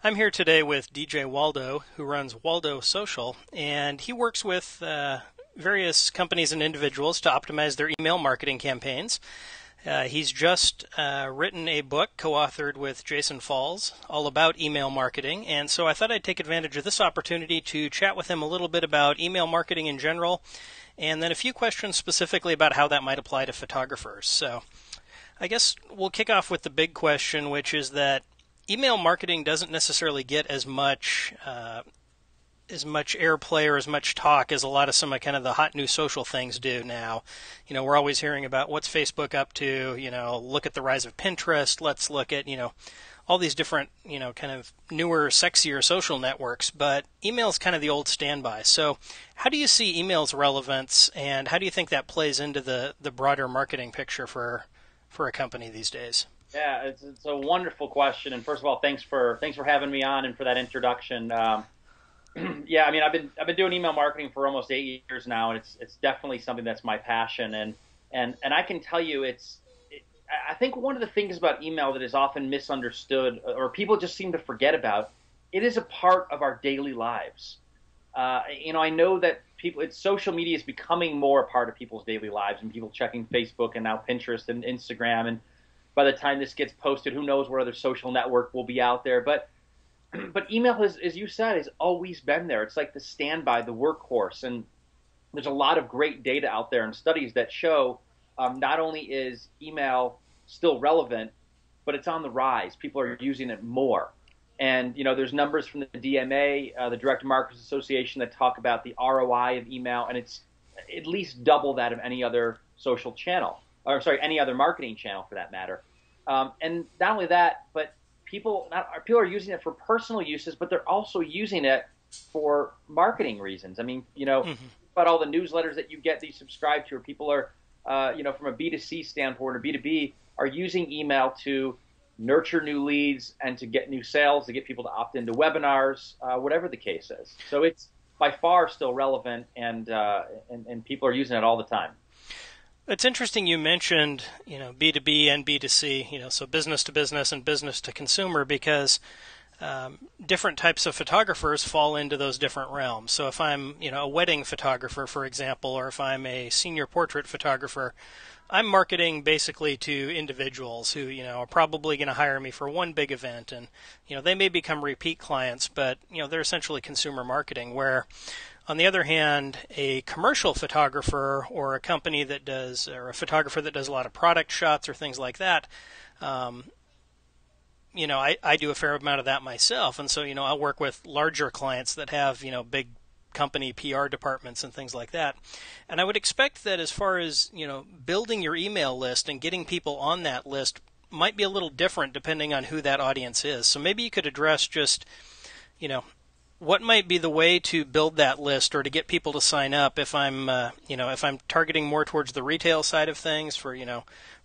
I'm here today with DJ Waldow, who runs Waldow Social, and he works with various companies and individuals to optimize their email marketing campaigns. He's just written a book co-authored with Jason Falls all about email marketing, and so I thought I'd take advantage of this opportunity to chat with him a little bit about email marketing in general, and then a few questions specifically about how that might apply to photographers. So I guess we'll kick off with the big question, which is that email marketing doesn't necessarily get as much airplay or as much talk as a lot of some of kind of the hot new social things do now. You know, we're always hearing about what's Facebook up to, look at the rise of Pinterest, let's look at, all these different, kind of newer, sexier social networks, but email is kind of the old standby. So how do you see email's relevance, and how do you think that plays into the broader marketing picture for a company these days? Yeah, it's a wonderful question. And first of all, thanks for having me on and for that introduction. Yeah, I mean, I've been doing email marketing for almost 8 years now, and it's definitely something that's my passion. And I can tell you, I think one of the things about email that is often misunderstood or people just seem to forget about, it is a part of our daily lives. I know that social media is becoming more a part of people's daily lives, and people checking Facebook and now Pinterest and Instagram, and by the time this gets posted, who knows what other social network will be out there. But email has, as you said, has always been there. It's like the standby, the workhorse. And there's a lot of great data out there and studies that show not only is email still relevant, but it's on the rise. People are using it more. And, there's numbers from the DMA, the Direct Marketers Association, that talk about the ROI of email, and it's at least double that of any other social channel. Or sorry, any other marketing channel for that matter. And not only that, but people are using it for personal uses, but they're also using it for marketing reasons. I mean, about all the newsletters that you get, that you subscribe to, or people are, from a B2C standpoint or B2B, are using email to nurture new leads and to get new sales, to get people to opt into webinars, whatever the case is. So it's by far still relevant, and people are using it all the time. It's interesting you mentioned, B2B and B2C, so business to business and business to consumer, because different types of photographers fall into those different realms. So if I'm, a wedding photographer, for example, or if I'm a senior portrait photographer, I'm marketing basically to individuals who, are probably going to hire me for one big event, and, they may become repeat clients, but, they're essentially consumer marketing, where on the other hand, a commercial photographer or a company that does, or a photographer that does a lot of product shots or things like that, I do a fair amount of that myself. And so, I'll work with larger clients that have, big company PR departments and things like that. And I would expect that as far as, building your email list and getting people on that list might be a little different depending on who that audience is. So maybe you could address just, what might be the way to build that list or to get people to sign up if I'm, if I'm targeting more towards the retail side of things for,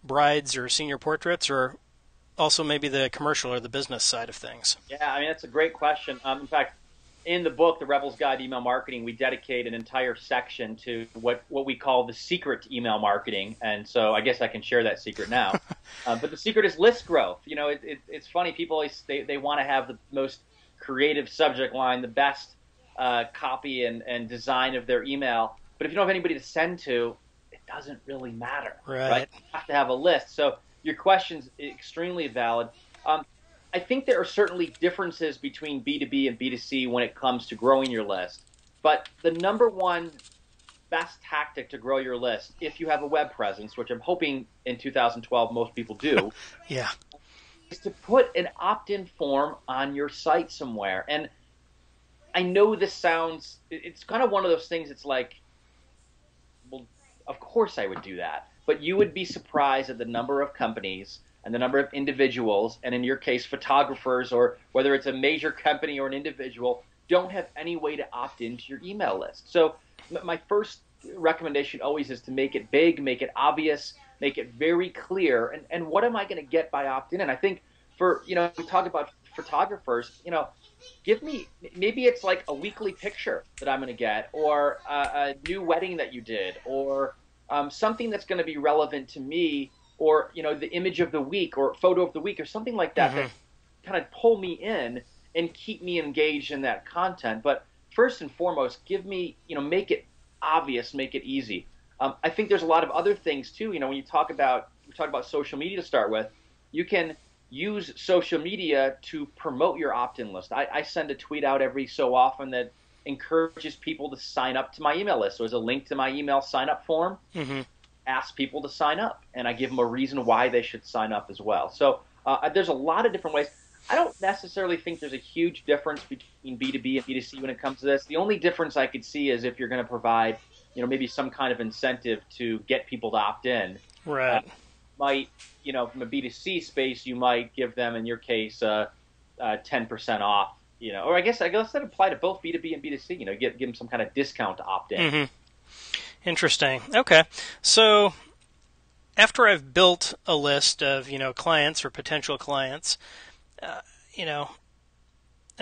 brides or senior portraits, or also maybe the commercial or the business side of things? Yeah, I mean, that's a great question. In fact, in the book, The Rebel's Guide to Email Marketing, we dedicate an entire section to what we call the secret to email marketing. And so I guess I can share that secret now. But the secret is list growth. It's funny. People always, they want to have the most creative subject line, the best copy and design of their email. But if you don't have anybody to send to, it doesn't really matter. Right? You have to have a list. So your question's extremely valid. I think there are certainly differences between B2B and B2C when it comes to growing your list. But the number one best tactic to grow your list, if you have a web presence, which I'm hoping in 2012 most people do, yeah, is to put an opt-in form on your site somewhere. And I know this sounds, it's kind of one of those things, it's like, well, of course I would do that. But you would be surprised at the number of companies and the number of individuals, and in your case, photographers, or whether it's a major company or an individual, don't have any way to opt into your email list. So my first recommendation always is to make it big, make it obvious, make it very clear. And what am I going to get by opt-in? And I think for, we talk about photographers, give me, maybe it's like a weekly picture that I'm going to get, or a new wedding that you did, or something that's going to be relevant to me, or, the image of the week or photo of the week or something like that, that kind of pull me in. and keep me engaged in that content. But first and foremost, give me, make it obvious, make it easy. I think there's a lot of other things too. When we talk about social media to start with, you can use social media to promote your opt-in list. I send a tweet out every so often that encourages people to sign up to my email list. So there's a link to my email sign-up form. Mm-hmm. Ask people to sign up, and I give them a reason why they should sign up as well. So there's a lot of different ways. I don't necessarily think there's a huge difference between B2B and B2C when it comes to this. The only difference I could see is if you're going to provide, maybe some kind of incentive to get people to opt in. Right. Might, from a B2C space, you might give them, in your case, 10% off, or I guess that apply to both B2B and B2C, give them some kind of discount to opt in. Mm-hmm. Interesting. Okay. So after I've built a list of, clients or potential clients, and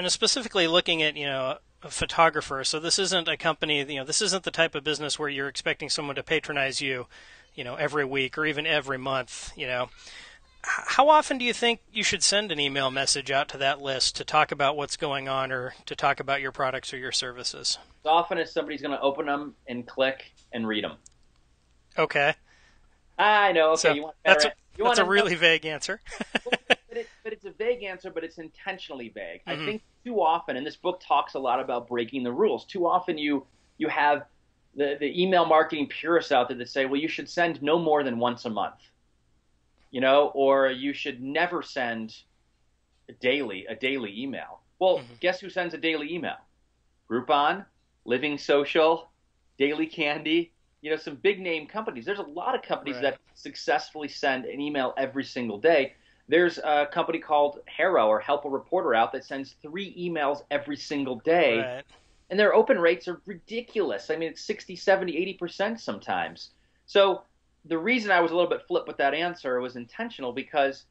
specifically looking at, a photographer. So this isn't a company, this isn't the type of business where you're expecting someone to patronize you, every week or even every month, How often do you think you should send an email message out to that list to talk about what's going on or to talk about your products or your services? As often as somebody's going to open them and click and read them. Okay. I know. Okay, so that's a really vague answer. But it's a vague answer, but it's intentionally vague. Mm-hmm. I think too often, and this book talks a lot about breaking the rules. Too often you have the email marketing purists out there that say, well, you should send no more than once a month, or you should never send a daily email. Well, Guess who sends a daily email? Groupon, Living Social, Daily Candy, some big name companies. There's a lot of companies that successfully send an email every single day. There's a company called Harrow or Help a Reporter out that sends 3 emails every single day. Right. And their open rates are ridiculous. I mean, it's 60, 70, 80% sometimes. So the reason I was a little bit flip with that answer was intentional because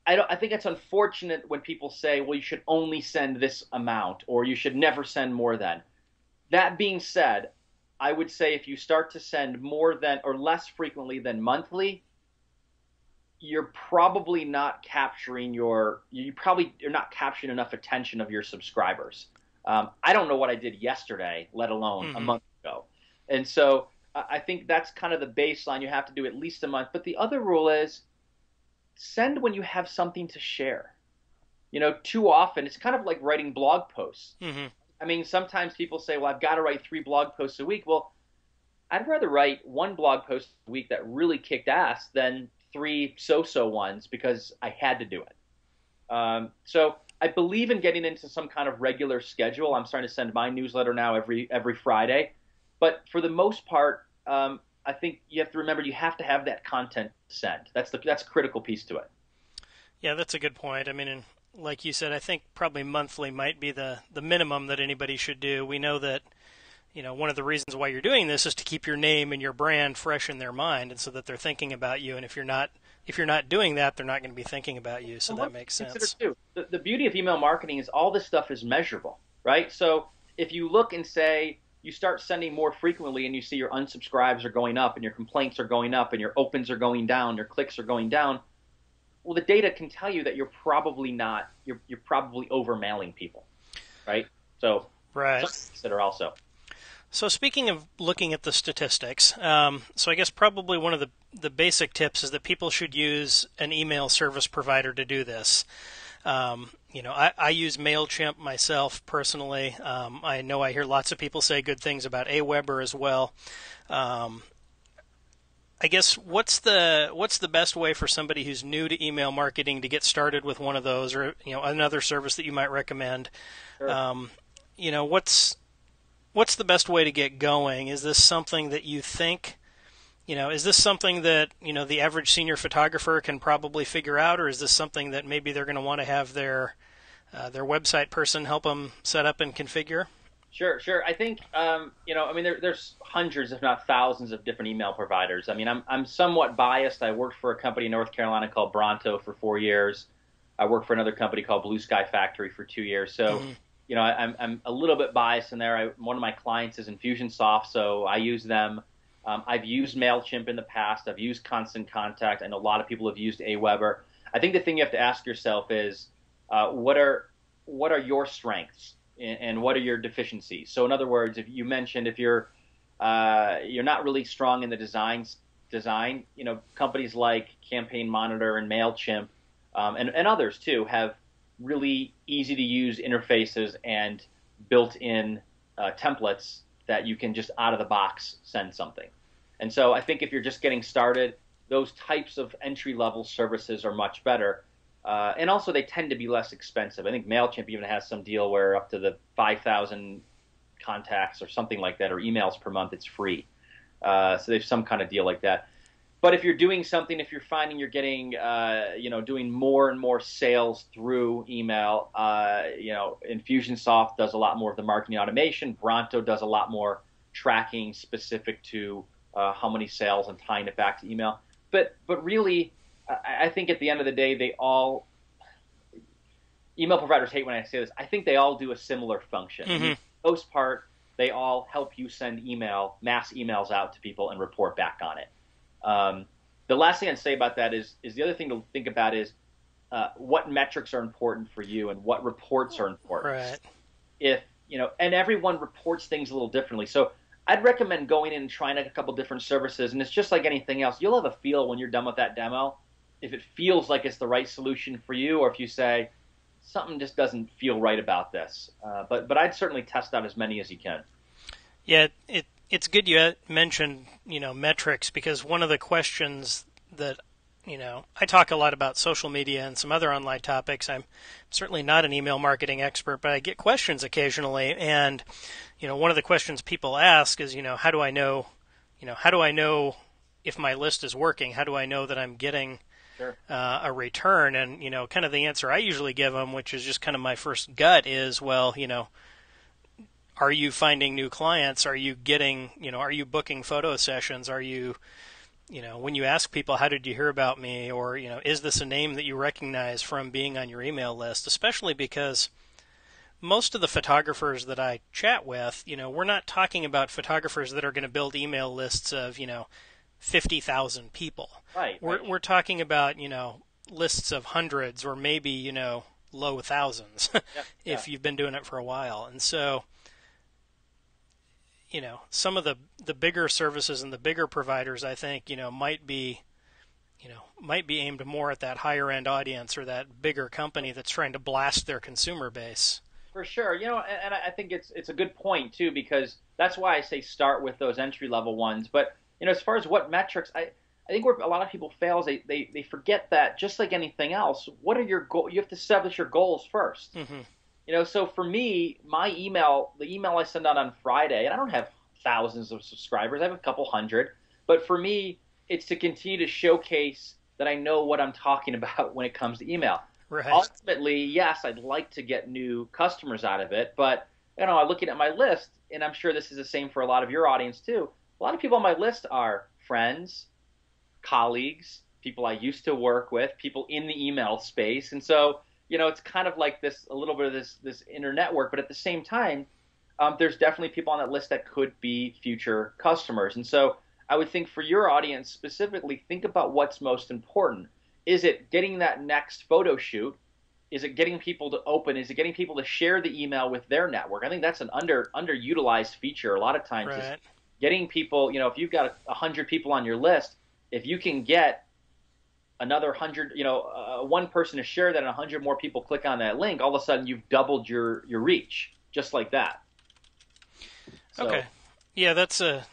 I think it's unfortunate when people say, well, you should only send this amount or you should never send more than. That being said, I would say if you start to send more than or less frequently than monthly, you're probably not capturing you're not capturing enough attention of your subscribers. I don't know what I did yesterday, let alone a month ago. And so I think that's kind of the baseline. You have to do at least a month. But the other rule is send when you have something to share. Too often it's kind of like writing blog posts. Mm-hmm. I mean, sometimes people say, well, I've got to write 3 blog posts a week. Well, I'd rather write 1 blog post a week that really kicked ass than 3 so-so ones because I had to do it. So I believe in getting into some kind of regular schedule. I'm starting to send my newsletter now every Friday. But for the most part, I think you have to remember you have to have that content to send. That's a critical piece to it. Yeah, that's a good point. I mean, and like you said, I think probably monthly might be the minimum that anybody should do. We know that one of the reasons why you're doing this is to keep your name and your brand fresh in their mind, and so that they're thinking about you. And if you're not doing that, they're not going to be thinking about you. So that makes sense. Too. The beauty of email marketing is all this stuff is measurable, right? So if you look and say you start sending more frequently, and you see your unsubscribes are going up, and your complaints are going up, and your opens are going down, your clicks are going down, well, the data can tell you that you're probably not. You're probably over mailing people, right? So consider also. So speaking of looking at the statistics, so I guess probably one of the basic tips is that people should use an email service provider to do this. I use MailChimp myself personally. I know I hear lots of people say good things about Aweber as well. I guess what's the best way for somebody who's new to email marketing to get started with one of those, or another service that you might recommend? Sure. What's the best way to get going? Is this something that you think, is this something that, the average senior photographer can probably figure out, or is this something that maybe they're going to want to have their website person help them set up and configure? Sure. I think, there's hundreds, if not thousands, of different email providers. I mean, I'm somewhat biased. I worked for a company in North Carolina called Bronto for 4 years. I worked for another company called Blue Sky Factory for 2 years. So, I'm a little bit biased in there. One of my clients is Infusionsoft, so I use them. I've used MailChimp in the past. I've used Constant Contact, and a lot of people have used Aweber. I think the thing you have to ask yourself is, what are your strengths and what are your deficiencies? So in other words, if you mentioned if you're not really strong in the design, companies like Campaign Monitor and Mailchimp and others too have really easy to use interfaces and built-in templates that you can just out of the box send something. And so I think if you're just getting started, those types of entry-level services are much better. And also, they tend to be less expensive. I think Mailchimp even has some deal where up to the 5,000 contacts or something like that, or emails per month, it's free. So there's some kind of deal like that. But if you're doing something, if you're finding you're getting, doing more and more sales through email, Infusionsoft does a lot more of the marketing automation. Bronto does a lot more tracking specific to how many sales and tying it back to email. But really, I think at the end of the day, email providers hate when I say this. I think they all do a similar function. Mm-hmm. For the most part, they all help you send mass emails out to people and report back on it. The last thing I'd say about that is the other thing to think about is what metrics are important for you and what reports are important. Right. And everyone reports things a little differently. So I'd recommend going in and trying a couple different services, and it's just like anything else. You'll have a feel when you're done with that demo if it feels like it's the right solution for you, or if you say something just doesn't feel right about this. But I'd certainly test out as many as you can. Yeah, it's good you mentioned metrics, because one of the questions that I talk a lot about social media and some other online topics. I'm certainly not an email marketing expert, but I get questions occasionally, and one of the questions people ask is how do I know if my list is working? How do I know that I'm getting Sure. A return? And kind of the answer I usually give them, which is just kind of my first gut, is are you finding new clients? Are you getting, are you booking photo sessions? Are you, when you ask people, how did you hear about me? Or, is this a name that you recognize from being on your email list? Especially because most of the photographers that I chat with, we're not talking about photographers that are going to build email lists of, 50,000 people. Right. We're talking about, lists of hundreds or maybe, low thousands if you've been doing it for a while. And so, some of the bigger services and the bigger providers, I think, might be aimed more at that higher end audience or that bigger company that's trying to blast their consumer base. For sure, and I think it's a good point too, because that's why I say start with those entry level ones. But as far as what metrics, I think where a lot of people fail is they forget that just like anything else, what are your goals? You have to establish your goals first. Mm-hmm. So for me, the email I send out on Friday, and I don't have thousands of subscribers, I have a couple hundred, but for me, it's to continue to showcase that I know what I'm talking about when it comes to email. Right. Ultimately, yes, I'd like to get new customers out of it, but I'm looking at my list, and I'm sure this is the same for a lot of your audience too. A lot of people on my list are friends, colleagues, people I used to work with, people in the email space, and so it's kind of like a little bit of this inner network, but at the same time, there's definitely people on that list that could be future customers. And so I would think for your audience specifically, think about what's most important. Is it getting that next photo shoot? Is it getting people to open? Is it getting people to share the email with their network? I think that's an underutilized feature a lot of times. Right. Is getting people, if you've got 100 people on your list, if you can get another 100, one person to share that and 100 more people click on that link, all of a sudden you've doubled your reach, just like that. So, okay. Yeah, that's a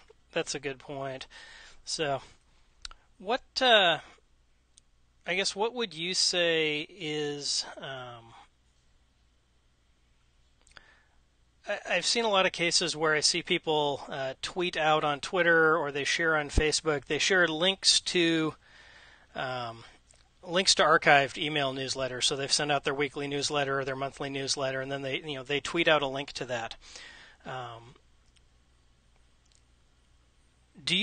good point. So, what I guess what would you say is I've seen a lot of cases where I see people tweet out on Twitter or they share on Facebook. They share links to archived email newsletters. So they've sent out their weekly newsletter or their monthly newsletter, and then they tweet out a link to that. Do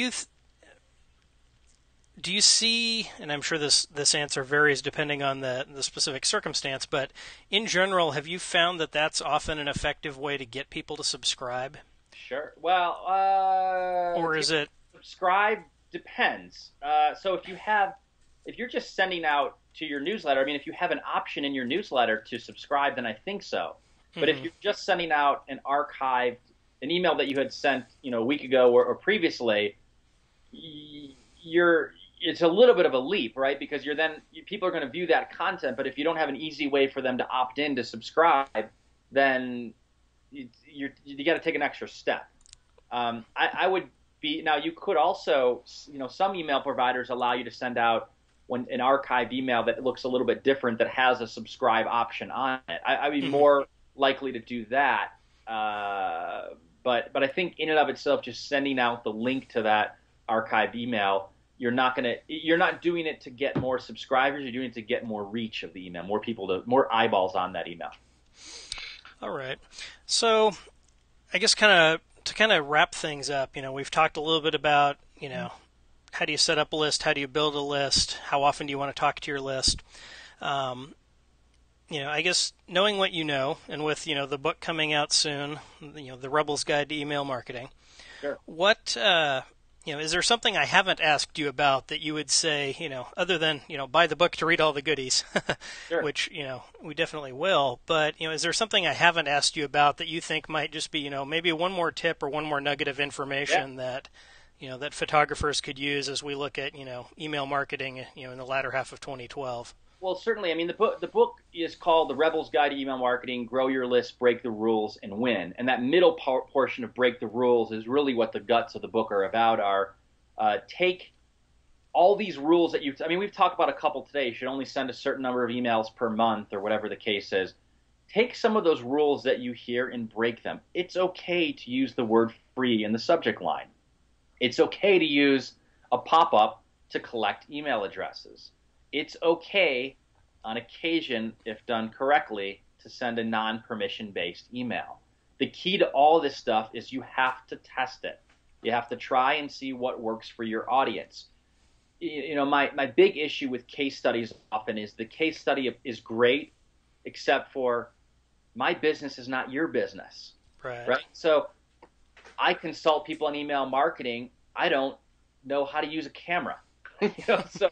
you see, and I'm sure this answer varies depending on the specific circumstance, but in general, have you found that that's often an effective way to get people to subscribe? Sure. Well, or is it subscribe? Depends. So if you're just sending out to your newsletter, I mean, if you have an option in your newsletter to subscribe, then I think so. But if you're just sending out an email that you had sent, a week ago or previously, it's a little bit of a leap, right? Because people are going to view that content, but if you don't have an easy way for them to opt in to subscribe, then you got to take an extra step. I would be now. You could also, some email providers allow you to send out an archive email that looks a little bit different that has a subscribe option on it. I'd be more likely to do that. But I think in and of itself, just sending out the link to that archive email, you're not doing it to get more subscribers. You're doing it to get more reach of the email, more eyeballs on that email. All right. So I guess to wrap things up, we've talked a little bit about, how do you set up a list? How do you build a list? How often do you want to talk to your list? I guess knowing what you know, and with, the book coming out soon, The Rebel's Guide to Email Marketing. Sure. What, is there something I haven't asked you about that you would say, other than, buy the book to read all the goodies, Sure. which, we definitely will. But, is there something I haven't asked you about that you think might just be, maybe one more tip or one more nugget of information that photographers could use as we look at, email marketing, in the latter half of 2012? Well, certainly. I mean, the book is called The Rebel's Guide to Email Marketing, Grow Your List, Break the Rules, and Win. And that middle portion of Break the Rules is really what the guts of the book are about, take all these rules that we've talked about a couple today. You should only send a certain number of emails per month or whatever the case is. Take some of those rules that you hear and break them. It's okay to use the word free in the subject line. It's okay to use a pop-up to collect email addresses. It's okay, on occasion, if done correctly, to send a non-permission-based email. The key to all this stuff is you have to test it. You have to try and see what works for your audience. My big issue with case studies often is the case study is great, except for my business is not your business. Right? So I consult people on email marketing. I don't know how to use a camera. So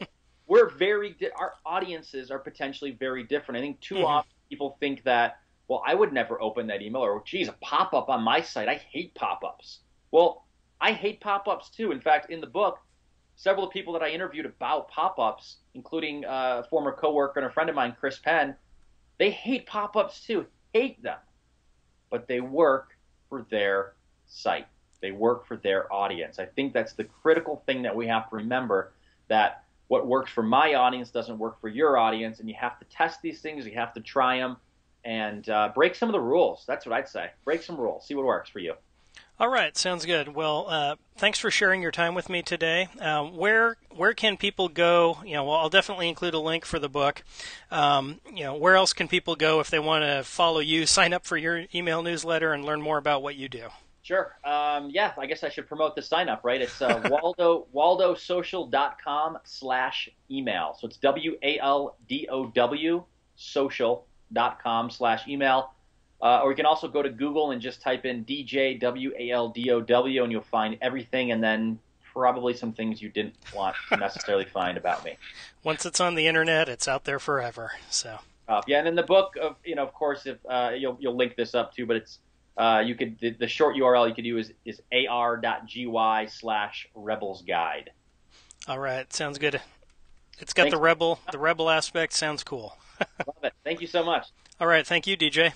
our audiences are potentially very different. I think too often people think that, well, I would never open that email, or geez, a pop-up on my site. I hate pop-ups. Well, I hate pop-ups too. In fact, in the book, several people that I interviewed about pop-ups, including a former coworker and a friend of mine, Chris Penn, they hate pop-ups too, hate them. But they work for their site. They work for their audience. I think that's the critical thing that we have to remember, that what works for my audience doesn't work for your audience, and you have to test these things. You have to try them and break some of the rules. That's what I'd say. Break some rules. See what works for you. All right, sounds good. Well, thanks for sharing your time with me today. Where can people go? I'll definitely include a link for the book. Where else can people go if they want to follow you, sign up for your email newsletter, and learn more about what you do? Sure. I guess I should promote the sign up, right? It's waldowsocial.com/email. So it's WALDOW social.com/email. Or you can also go to Google and just type in DJ WALDOW, and you'll find everything, and then probably some things you didn't want to necessarily find about me. Once it's on the internet, it's out there forever. So. And in the book, of course, if you'll link this up too, but it's the short URL you could use is ar.gy/Rebel's Guide. All right, sounds good. It's got the rebel aspect. Sounds cool. Love it. Thank you so much. All right, thank you, DJ.